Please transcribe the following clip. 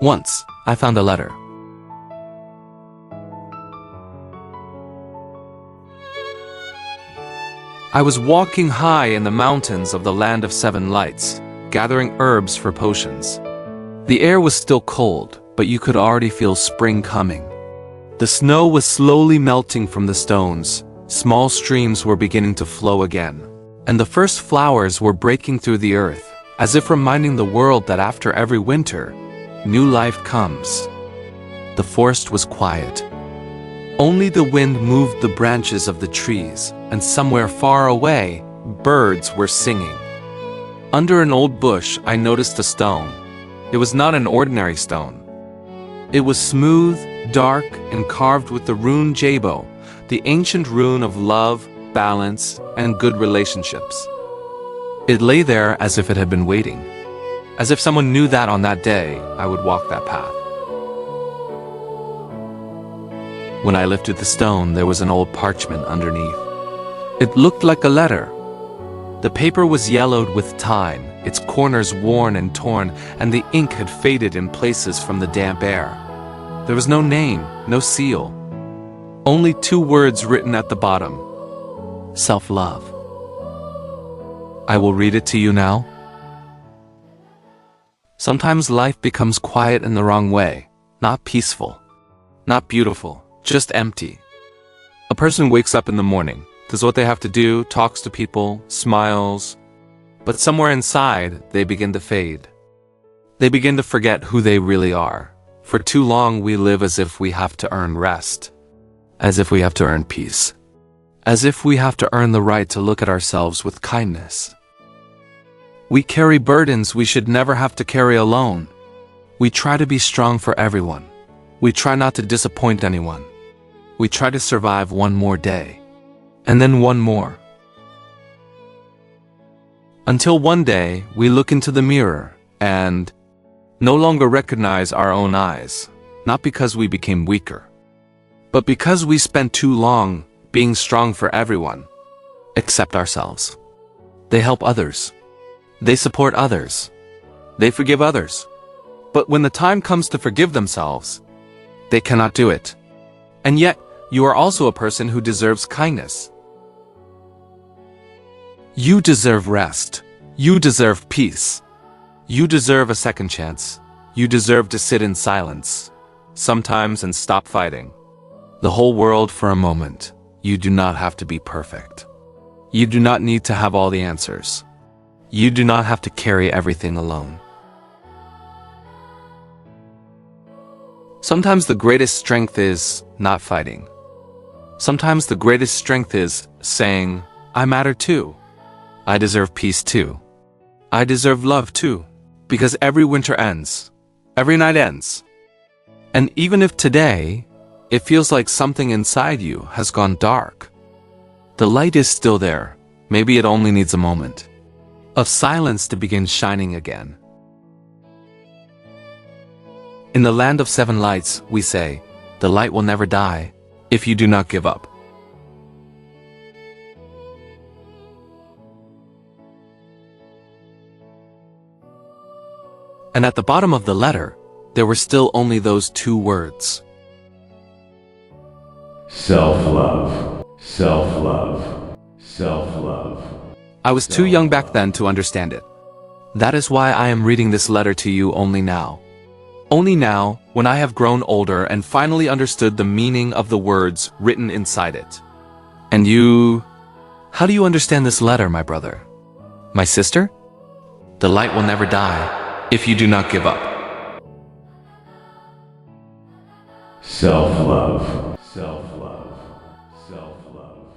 Once, I found a letter. I was walking high in the mountains of the land of 7 lights, gathering herbs for potions. The air was still cold, but you could already feel spring coming. The snow was slowly melting from the stones, small streams were beginning to flow again, and the first flowers were breaking through the earth, as if reminding the world that after every winter, new life comes. The forest was quiet. Only the wind moved the branches of the trees, and somewhere far away, birds were singing. Under an old bush, I noticed a stone. It was not an ordinary stone. It was smooth, dark, and carved with the rune Gebo, the ancient rune of love, balance, and good relationships. It lay there as if it had been waiting, as if someone knew that on that day I would walk that path. When I lifted the stone, there was an old parchment underneath. It looked like a letter. The paper was yellowed with time, its corners worn and torn, and the ink had faded in places from the damp air. There was no name, no seal. Only 2 words written at the bottom. Self-love. I will read it to you now. Sometimes life becomes quiet in the wrong way, not peaceful, not beautiful, just empty. A person wakes up in the morning, does what they have to do, talks to people, smiles, but somewhere inside, they begin to fade. They begin to forget who they really are. For too long, we live as if we have to earn rest, as if we have to earn peace, as if we have to earn the right to look at ourselves with kindness. We carry burdens we should never have to carry alone. We try to be strong for everyone. We try not to disappoint anyone. We try to survive one more day, and then one more. Until one day, we look into the mirror and no longer recognize our own eyes, not because we became weaker, but because we spent too long being strong for everyone, except ourselves. They help others. They support others. They forgive others. But when the time comes to forgive themselves, they cannot do it. And yet, you are also a person who deserves kindness. You deserve rest. You deserve peace. You deserve a second chance. You deserve to sit in silence, sometimes, and stop fighting. The whole world for a moment. You do not have to be perfect. You do not need to have all the answers. You do not have to carry everything alone. Sometimes the greatest strength is not fighting. Sometimes the greatest strength is saying, I matter too. I deserve peace too. I deserve love too. Because every winter ends. Every night ends. And even if today, it feels like something inside you has gone dark, the light is still there. Maybe it only needs a moment of silence to begin shining again. In the land of 7 lights, we say, the light will never die if you do not give up. And at the bottom of the letter, there were still only those 2 words. Self-love, self-love, self-love. I was too young back then to understand it. That is why I am reading this letter to you only now. Only now, when I have grown older and finally understood the meaning of the words written inside it. And you... How do you understand this letter, my brother? My sister? The light will never die if you do not give up. Self-love, self-love, self-love.